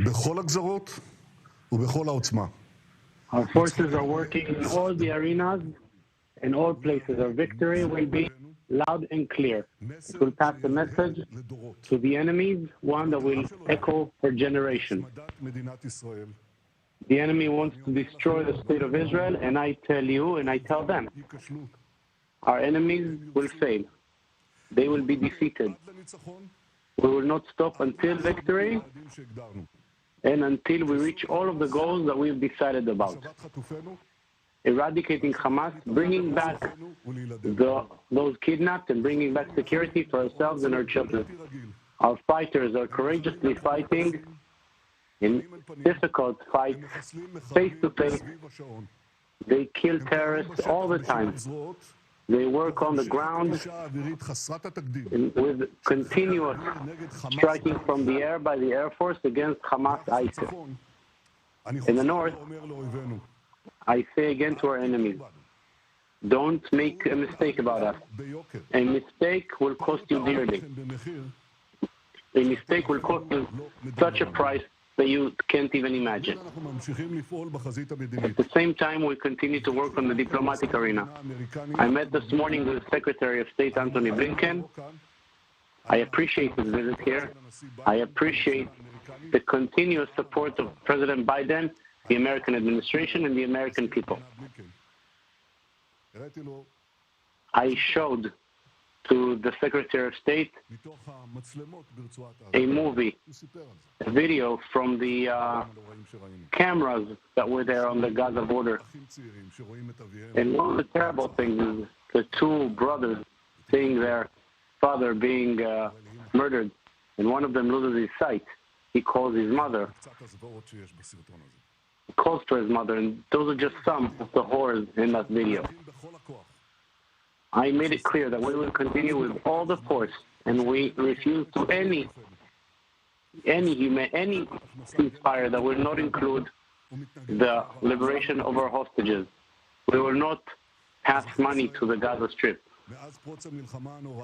בכל הגזרות ובכל העוצמה. Our forces are working in all the arenas, in all places. Our victory will be loud and clear. It will pass the message to the enemies, one that will echo for generations. The enemy wants to destroy the state of Israel, and I tell you, and I tell them, our enemies will fail. They will be defeated. We will not stop until victory and until we reach all of the goals that we've decided about. Eradicating Hamas, bringing back those kidnapped and bringing back security for ourselves and our children. Our fighters are courageously fighting in difficult fights, face to face. They kill terrorists all the time. They work on the ground with continuous striking from the air by the Air Force against Hamas ISIS. In the north, I say again to our enemies, don't make a mistake about us. A mistake will cost you dearly. A mistake will cost you such a price that you can't even imagine. At the same time, we continue to work on the diplomatic arena. I met this morning with Secretary of State Antony Blinken. I appreciate his visit here. I appreciate the continuous support of President Biden, the American administration, and the American people. I showed to the Secretary of State a movie, a video from the cameras that were there on the Gaza border. And one of the terrible things is the two brothers seeing their father being murdered, and one of them loses his sight. He calls his mother. He calls for his mother, and those are just some of the horrors in that video. I made it clear that we will continue with all the force, and we refuse to any ceasefire that will not include the liberation of our hostages. We will not pass money to the Gaza Strip.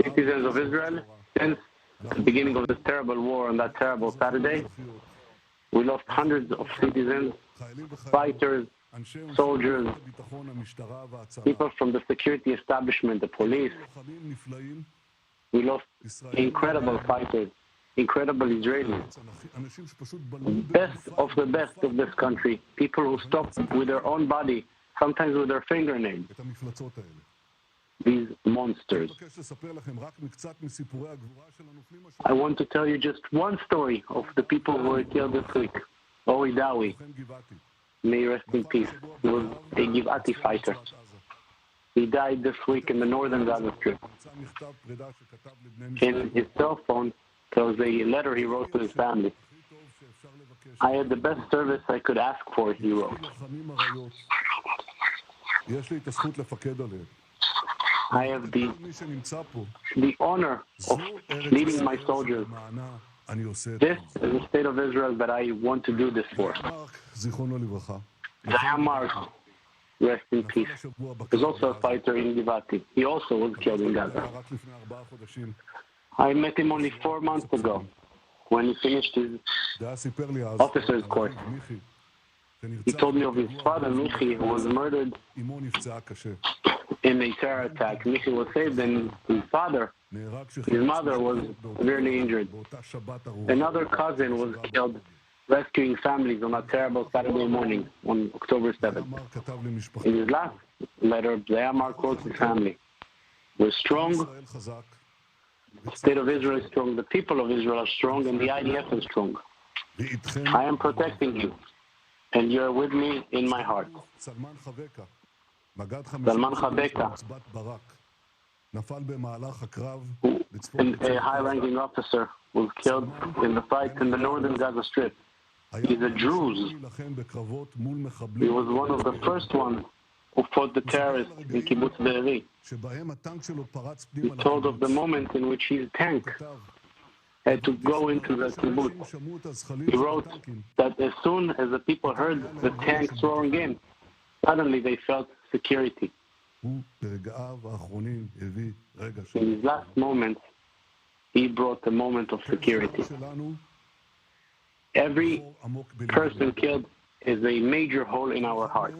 Citizens of Israel, since the beginning of this terrible war on that terrible Saturday, we lost hundreds of citizens, fighters, soldiers, people from the security establishment, the police. We lost incredible fighters, incredible Israelis, best of the best of this country, people who stopped with their own body, sometimes with their fingernails. These monsters. I want to tell you just one story of the people who were killed this week. Ori Dawi, may he rest in peace. He was a Givati fighter. He died this week in the northern Gaza Strip. In his cell phone, there was a letter he wrote to his family. I had the best service I could ask for, he wrote. I have the honor of leading my soldiers. This is the state of Israel that I want to do this for. Mark, rest in peace, is also a fighter in Givati. He also was killed in Gaza. I met him only 4 months ago when he finished his officer's course. He told me of his father, Michi, who was murdered in a terror attack. Michi was saved, and his mother was severely injured. Another cousin was killed rescuing families on a terrible Saturday morning on October 7th. In his last letter, Zayamar quotes his family. We're strong. The state of Israel is strong. The people of Israel are strong, and the IDF is strong. I am protecting you, and you're with me in my heart. Salman Khabeka, a high-ranking officer, was killed in the fight in the northern Gaza Strip. He's a Druze. He was one of the first ones who fought the terrorists in Kibbutz Be'eri. He told of the moment in which his tank had to go into the kibbutz. He wrote that as soon as the people heard the tanks roaring in, suddenly they felt security. In his last moments, he brought a moment of security. Every person killed is a major hole in our heart.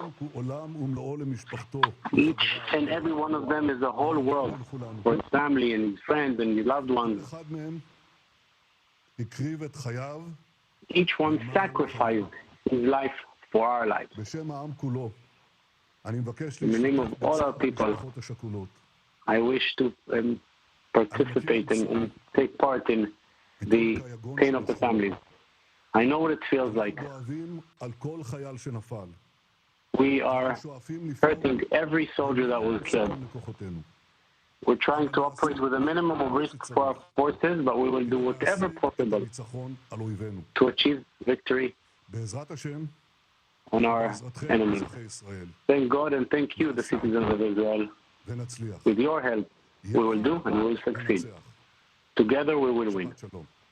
Each and every one of them is a whole world for his family and his friends and his loved ones. Each one sacrificed his life for our lives. In the name of all our people, I wish to participate and take part in the pain of the families. I know what it feels like. We are hurting every soldier that was killed. We're trying to operate with a minimum of risk for our forces, but we will do whatever possible to achieve victory on our enemies. Thank God and thank you, the citizens of Israel. With your help, we will do and we will succeed. Together we will win.